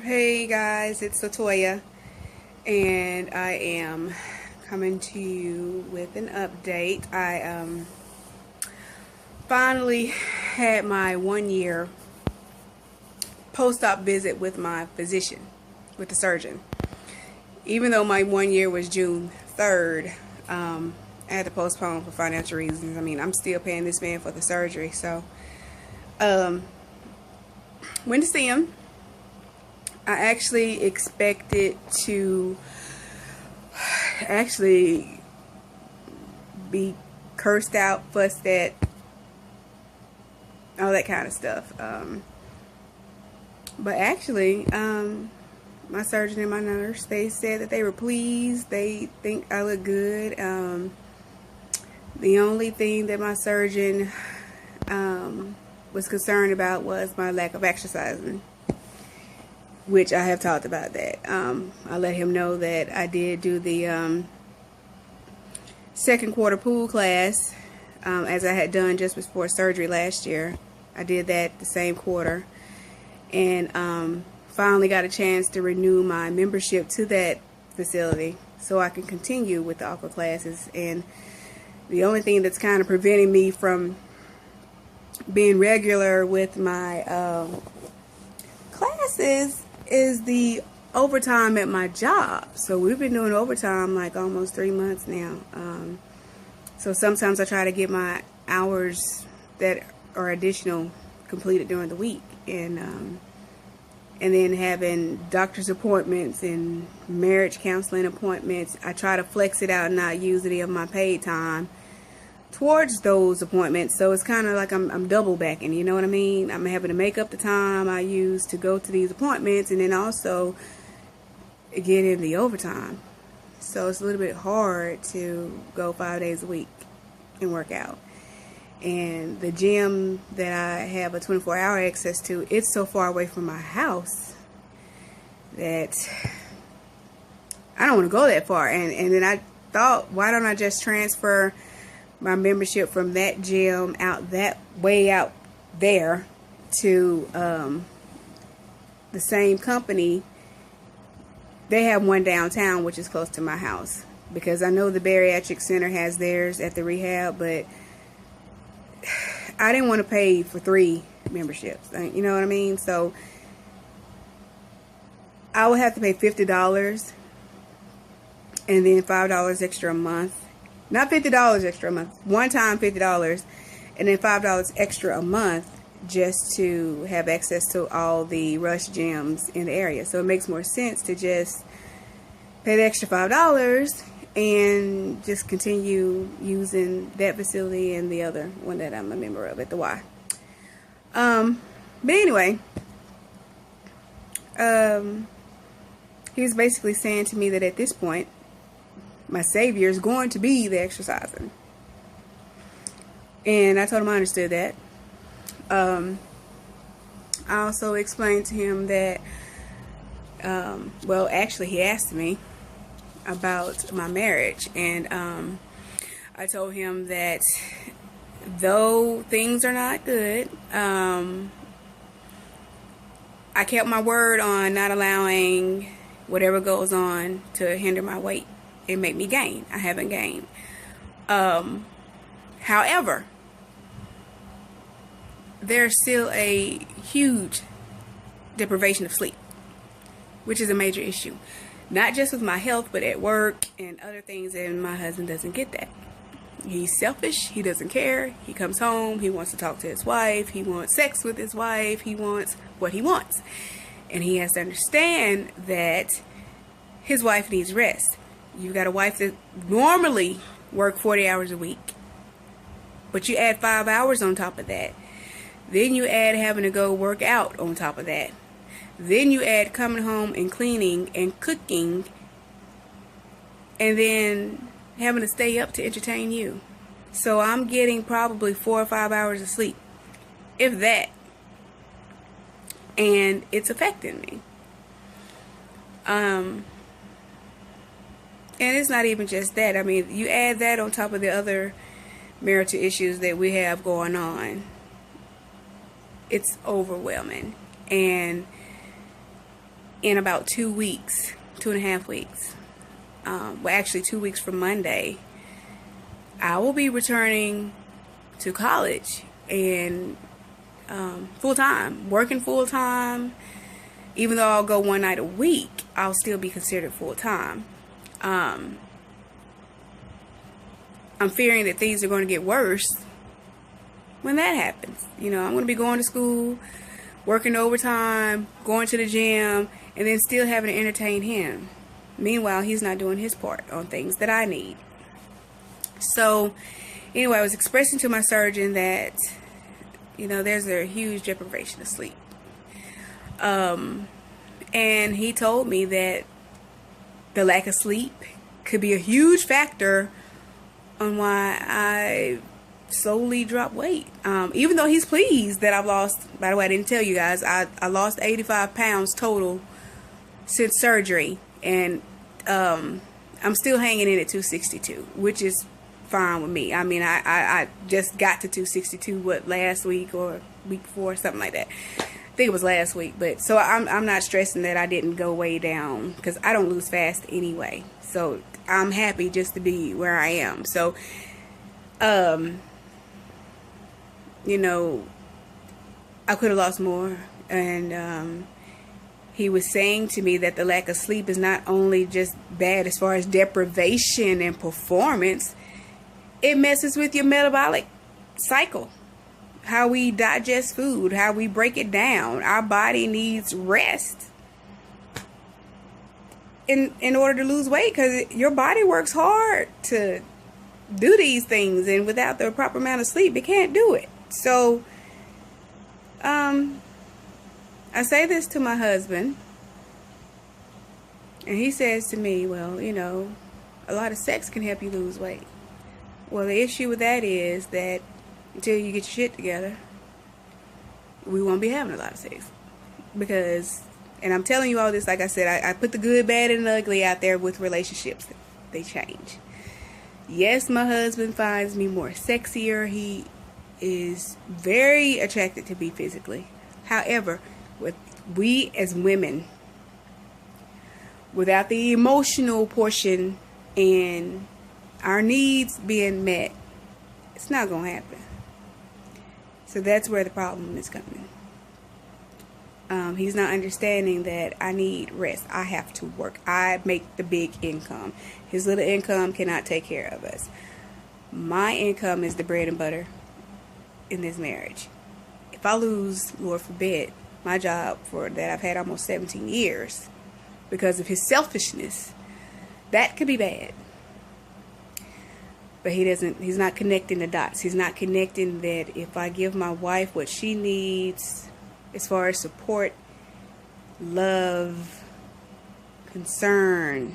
Hey guys, it's Latoya, and I am coming to you with an update. I finally had my 1 year post-op visit with my physician, with the surgeon. Even though my 1 year was June 3rd, I had to postpone for financial reasons. I mean, I'm still paying this man for the surgery, so went to see him. I actually expected to be cursed out, fussed at, all that kind of stuff. But actually, my surgeon and my nurse, they said that they were pleased. They think I look good. The only thing that my surgeon was concerned about was my lack of exercising, which I have talked about that. I let him know that I did do the second quarter pool class, as I had done just before surgery last year. I did that the same quarter, and finally got a chance to renew my membership to that facility so I can continue with the aqua classes. And the only thing that's kind of preventing me from being regular with my classes is the overtime at my job. So we've been doing overtime like almost 3 months now. So sometimes I try to get my hours that are additional completed during the week, and then having doctor's appointments and marriage counseling appointments, I try to flex it out and not use any of my paid time towards those appointments. So it's kind of like I'm double backing, you know what I mean? I'm having to make up the time I use to go to these appointments and then also get in the overtime. So it's a little bit hard to go 5 days a week and work out. And the gym that I have a 24-hour access to, it's so far away from my house that I don't want to go that far. And then I thought, why don't I just transfer my membership from that gym out that way out there to the same company. They have one downtown, which is close to my house, because I know the bariatric center has theirs at the rehab, but I didn't want to pay for 3 memberships, you know what I mean? So I would have to pay $50 and then $5 extra a month. Not $50 extra a month, one time $50, and then $5 extra a month just to have access to all the rush gyms in the area. So it makes more sense to just pay the extra $5 and just continue using that facility and the other one that I'm a member of at the Y. But anyway, he's basically saying to me that at this point, my savior is going to be the exercising. And I told him I understood that. I also explained to him that, well, actually he asked me about my marriage, and I told him that though things are not good, I kept my word on not allowing whatever goes on to hinder my weight and make me gain. I haven't gained. However, there's still a huge deprivation of sleep, which is a major issue. Not just with my health, but at work and other things, and my husband doesn't get that. He's selfish. He doesn't care. He comes home. He wants to talk to his wife. He wants sex with his wife. He wants what he wants. And he has to understand that his wife needs rest. You've got a wife that normally works 40 hours a week, but you add 5 hours on top of that. Then you add having to go work out on top of that. Then you add coming home and cleaning and cooking, and then having to stay up to entertain you. So I'm getting probably 4 or 5 hours of sleep, if that. And it's affecting me. And it's not even just that. I mean, you add that on top of the other marital issues that we have going on. It's overwhelming. And in about 2 weeks, 2.5 weeks. Well, actually 2 weeks from Monday, I will be returning to college and full time, working full time. Even though I'll go one night a week, I'll still be considered full time. I'm fearing that things are going to get worse when that happens. You know, I'm going to be going to school, working overtime, going to the gym, and then still having to entertain him. Meanwhile, he's not doing his part on things that I need. So, anyway, I was expressing to my surgeon that, you know, there's a huge deprivation of sleep. And he told me that the lack of sleep could be a huge factor on why I slowly drop weight. Even though he's pleased that I've lost, by the way, I didn't tell you guys, I lost 85 pounds total since surgery, and I'm still hanging in at 262, which is fine with me. I mean, I just got to 262 last week or week before, something like that. I think it was last week. But so I'm not stressing that I didn't go way down, because I don't lose fast anyway. So I'm happy just to be where I am. So you know, I could have lost more. And he was saying to me that the lack of sleep is not only just bad as far as deprivation and performance, it messes with your metabolic cycle, how we digest food, how we break it down. Our body needs rest in order to lose weight, because your body works hard to do these things, and without the proper amount of sleep, it can't do it. So I say this to my husband, and he says to me, well, you know, a lot of sex can help you lose weight. Well, the issue with that is that until you get your shit together, we won't be having a lot of sex. Because, and I'm telling you all this, like I said, I put the good, bad, and ugly out there with relationships. They change. Yes, my husband finds me more sexier. He is very attracted to me physically. However, with we as women, without the emotional portion and our needs being met, it's not going to happen. So that's where the problem is coming. He's not understanding that I need rest. I have to work. I make the big income. His little income cannot take care of us. My income is the bread and butter in this marriage. If I lose, Lord forbid, my job that I've had almost 17 years because of his selfishness, that could be bad. But he's not connecting the dots. He's not connecting that if I give my wife what she needs as far as support, love, concern,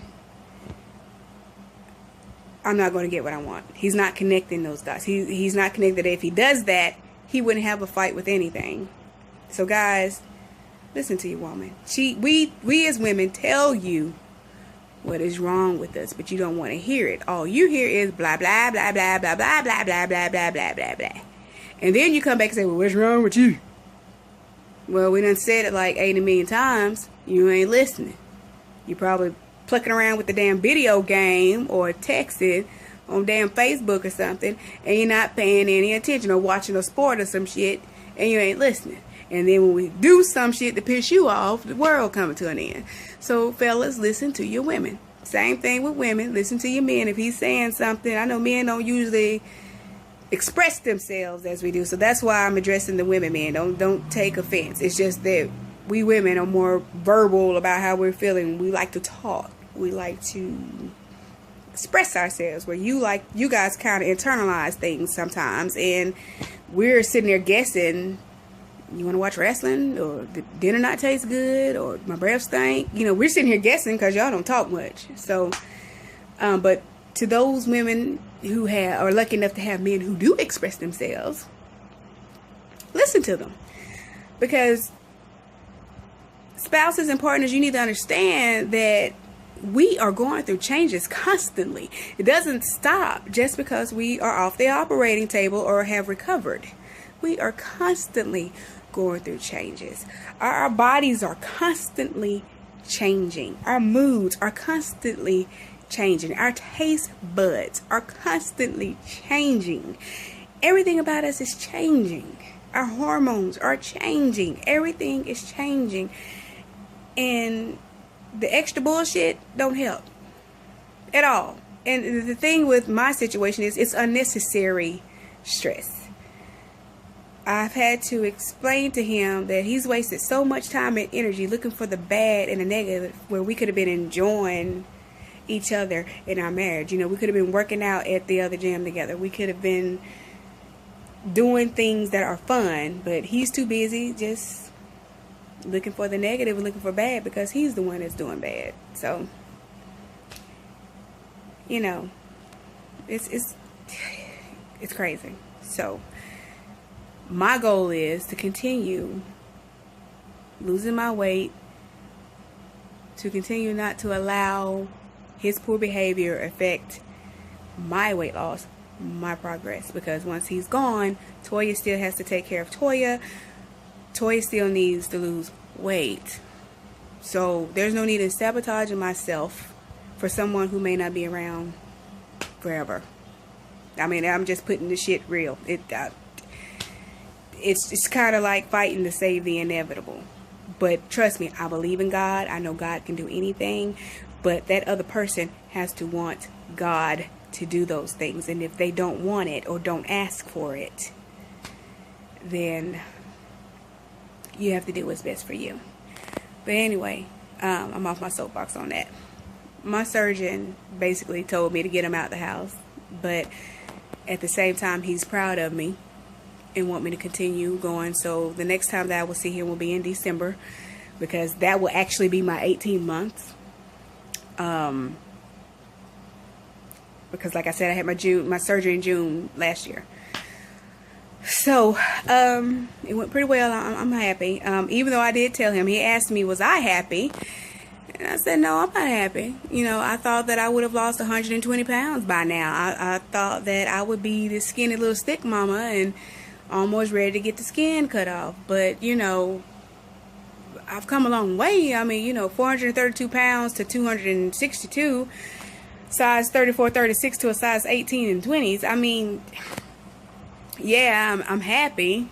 I'm not going to get what I want. He's not connecting those dots. He's not connected that if he does that, he wouldn't have a fight with anything. So guys, listen to your woman. We as women tell you what is wrong with us, but you don't want to hear it. All you hear is blah, blah, blah, blah, blah, blah, blah, blah, blah, blah, blah, blah, blah. And then you come back and say, well, what's wrong with you? Well, we done said it like 80 million times. You ain't listening. You probably plucking around with the damn video game or texting on damn Facebook or something, and you're not paying any attention, or watching a sport or some shit, and you ain't listening. And then when we do some shit to piss you off, the world coming to an end. So fellas, listen to your women. Same thing with women. Listen to your men. If he's saying something, I know men don't usually express themselves as we do, so that's why I'm addressing the women. Men, don't take offense. It's just that we women are more verbal about how we're feeling. We like to talk. We like to express ourselves, where you guys kind of internalize things sometimes, and we're sitting there guessing. You want to watch wrestling, or the dinner not taste good, or my breath stink? You know, we're sitting here guessing because y'all don't talk much. So, but to those women who are lucky enough to have men who do express themselves, listen to them. Because spouses and partners, you need to understand that we are going through changes constantly. It doesn't stop just because we are off the operating table or have recovered. We are constantly going through changes. Our bodies are constantly changing. Our moods are constantly changing. Our taste buds are constantly changing. Everything about us is changing. Our hormones are changing. Everything is changing. And the extra bullshit don't help at all. And the thing with my situation is it's unnecessary stress. I've had to explain to him that he's wasted so much time and energy looking for the bad and the negative where we could have been enjoying each other in our marriage. You know, we could have been working out at the other gym together. We could have been doing things that are fun, but he's too busy just looking for the negative and looking for bad because he's the one that's doing bad. So, you know, it's crazy. So my goal is to continue losing my weight, to continue not to allow his poor behavior affect my weight loss, my progress, because once he's gone, Toya still has to take care of Toya. Toya still needs to lose weight. So there's no need in sabotaging myself for someone who may not be around forever. I mean, I'm just putting the shit real. It's kind of like fighting to save the inevitable. But trust me, I believe in God. I know God can do anything. But that other person has to want God to do those things. And if they don't want it or don't ask for it, then you have to do what's best for you. But anyway, I'm off my soapbox on that. My surgeon basically told me to get him out of the house. But at the same time, he's proud of me and want me to continue going. So the next time that I will see him will be in December, because that will actually be my 18 months. Because like I said, I had my surgery in June last year. So it went pretty well. I'm happy. Even though I did tell him, he asked me, was I happy? And I said, no, I'm not happy. You know, I thought that I would have lost 120 pounds by now. I thought that I would be this skinny little stick mama and almost ready to get the skin cut off. But, you know, I've come a long way. I mean, you know, 432 pounds to 262, size 34, 36 to a size 18 and 20s. I mean, yeah, I'm happy.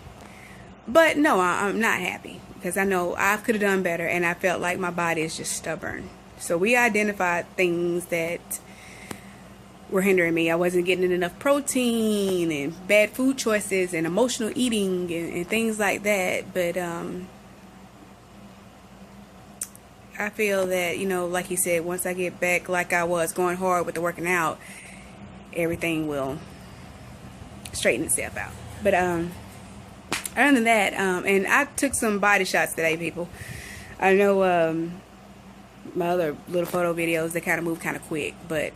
But no, I'm not happy, because I know I could have done better, and I felt like my body is just stubborn. So we identified things that were hindering me. I wasn't getting enough protein and bad food choices and emotional eating and things like that. But I feel that, you know, like he said, once I get back like I was going hard with the working out, everything will straighten itself out. But other than that, and I took some body shots today, people. I know my other little photo videos, they kind of move kind of quick, but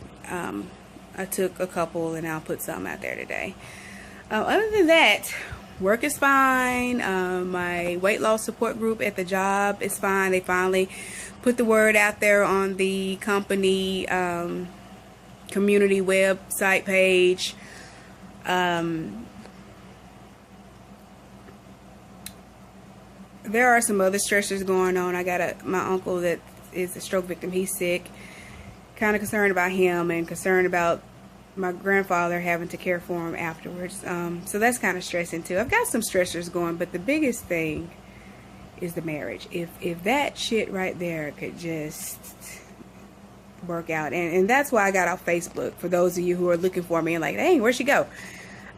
I took a couple and I'll put some out there today. Other than that, work is fine. My weight loss support group at the job is fine. They finally put the word out there on the company community website page. There are some other stressors going on. I got my uncle that is a stroke victim. He's sick. Kind of concerned about him and concerned about my grandfather having to care for him afterwards. So that's kind of stressing too. I've got some stressors going, but the biggest thing is the marriage. If that shit right there could just work out. And that's why I got off Facebook. For those of you who are looking for me and like, hey, where'd she go?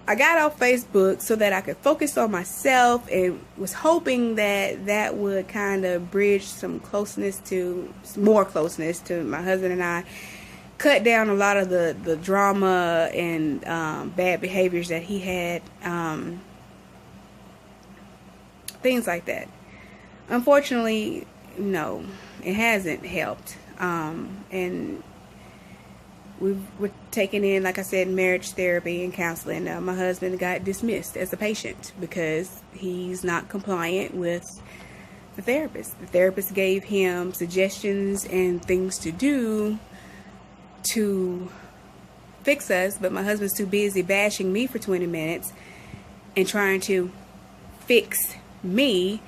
I got off Facebook so that I could focus on myself, and was hoping that that would kind of bridge some closeness to, more closeness to my husband and I, cut down a lot of the drama and bad behaviors that he had, things like that. Unfortunately, no, it hasn't helped. And we're taking in, like I said, marriage therapy and counseling. My husband got dismissed as a patient because he's not compliant with the therapist. The therapist gave him suggestions and things to do to fix us, but my husband's too busy bashing me for 20 minutes and trying to fix me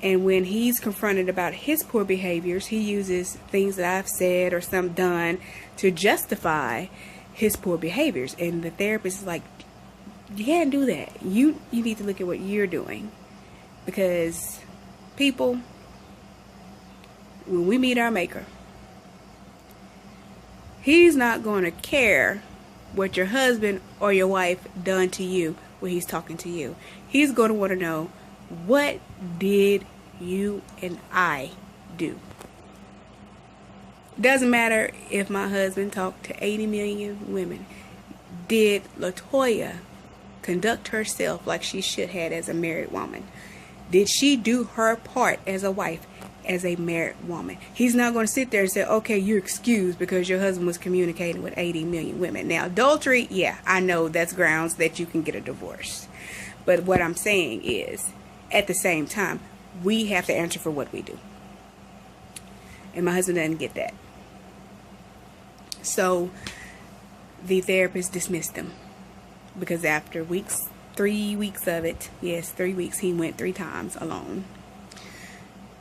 And when he's confronted about his poor behaviors, he uses things that I've said or some done to justify his poor behaviors. And the therapist is like, you can't do that. You need to look at what you're doing. Because people, when we meet our maker, he's not going to care what your husband or your wife done to you when he's talking to you. He's going to want to know, what did you and I do? Doesn't matter if my husband talked to 80 million women. Did LaToya conduct herself like she should have as a married woman? Did she do her part as a wife, as a married woman? He's not going to sit there and say, okay, you're excused because your husband was communicating with 80 million women. Now, adultery, yeah, I know that's grounds that you can get a divorce. But what I'm saying is, at the same time, we have to answer for what we do. And my husband doesn't get that. So the therapist dismissed him because after 3 weeks of it, yes, 3 weeks, he went 3 times alone.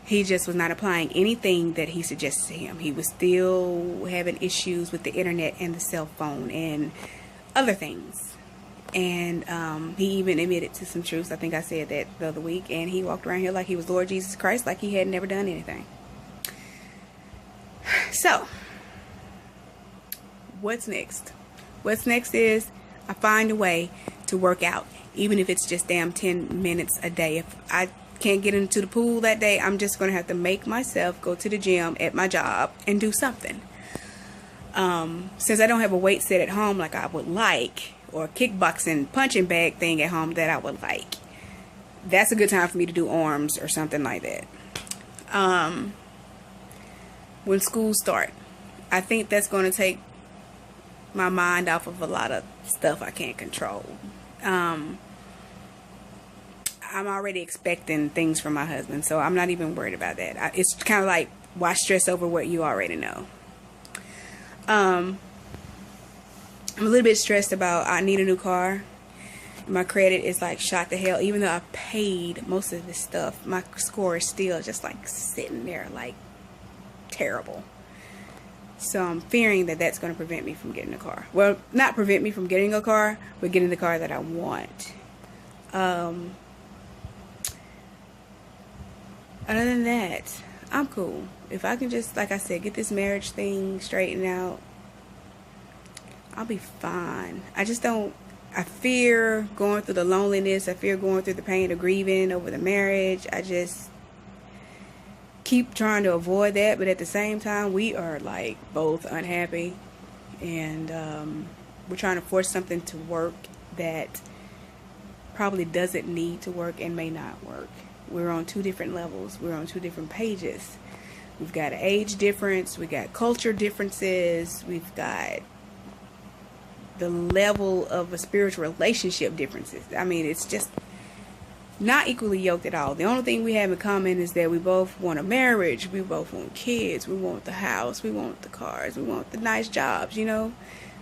He just was not applying anything that he suggested to him. He was still having issues with the internet and the cell phone and other things. And he even admitted to some truths. I think I said that the other week. And he walked around here like he was Lord Jesus Christ, like he had never done anything. So, what's next? What's next is I find a way to work out, even if it's just damn 10 minutes a day. If I can't get into the pool that day, I'm just going to have to make myself go to the gym at my job and do something. Since I don't have a weight set at home like I would like, or a kickboxing punching bag thing at home that I would like, that's a good time for me to do arms or something like that. When school starts, I think that's going to take my mind off of a lot of stuff I can't control. I'm already expecting things from my husband, so I'm not even worried about that. It's kind of like, why stress over what you already know? I'm a little bit stressed about, I need a new car. My credit is like shot to hell. Even though I paid most of this stuff, my score is still just like sitting there like terrible. So I'm fearing that that's going to prevent me from getting a car. Well, not prevent me from getting a car, but getting the car that I want. Other than that, I'm cool. If I can just, like I said, get this marriage thing straightened out, I'll be fine. I fear going through the loneliness. I fear going through the pain of grieving over the marriage. I just keep trying to avoid that. But at the same time, we are like both unhappy. And we're trying to force something to work that probably doesn't need to work and may not work. We're on 2 different levels. We're on 2 different pages. We've got an age difference. We got culture differences. We've got the level of a spiritual relationship differences. I mean, it's just not equally yoked at all. The only thing we have in common is that we both want a marriage. We both want kids. We want the house. We want the cars. We want the nice jobs, you know.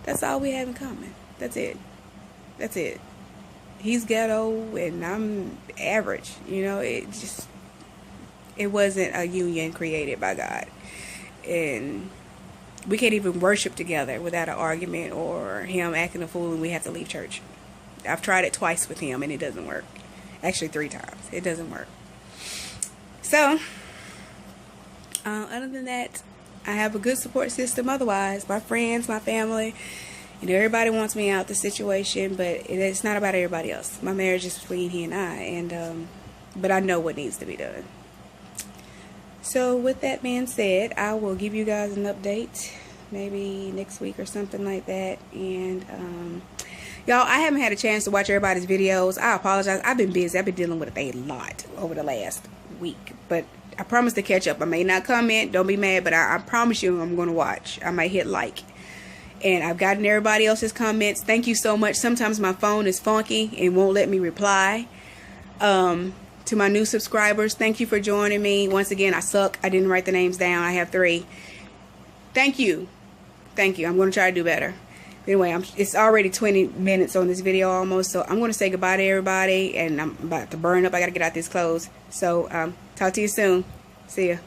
That's all we have in common. That's it. That's it. He's ghetto and I'm average. You know, it wasn't a union created by God. And we can't even worship together without an argument or him acting a fool and we have to leave church. I've tried it twice with him and it doesn't work. Actually 3 times. It doesn't work. So, other than that, I have a good support system otherwise. My friends, my family, you know, everybody wants me out the situation, but it's not about everybody else. My marriage is between he and I, and but I know what needs to be done. So with that being said, I will give you guys an update maybe next week or something like that. And y'all, I haven't had a chance to watch everybody's videos. I apologize. I've been busy. I've been dealing with a lot over the last week, but I promise to catch up. I may not comment, don't be mad, but I promise you I'm going to watch. I might hit like. And I've gotten everybody else's comments. Thank you so much. Sometimes my phone is funky and won't let me reply. To my new subscribers, thank you for joining me. Once again, I suck. I didn't write the names down. I have 3. Thank you. Thank you. I'm going to try to do better. Anyway, it's already 20 minutes on this video almost, so I'm going to say goodbye to everybody, and I'm about to burn up. I got to get out these clothes. So, talk to you soon. See ya.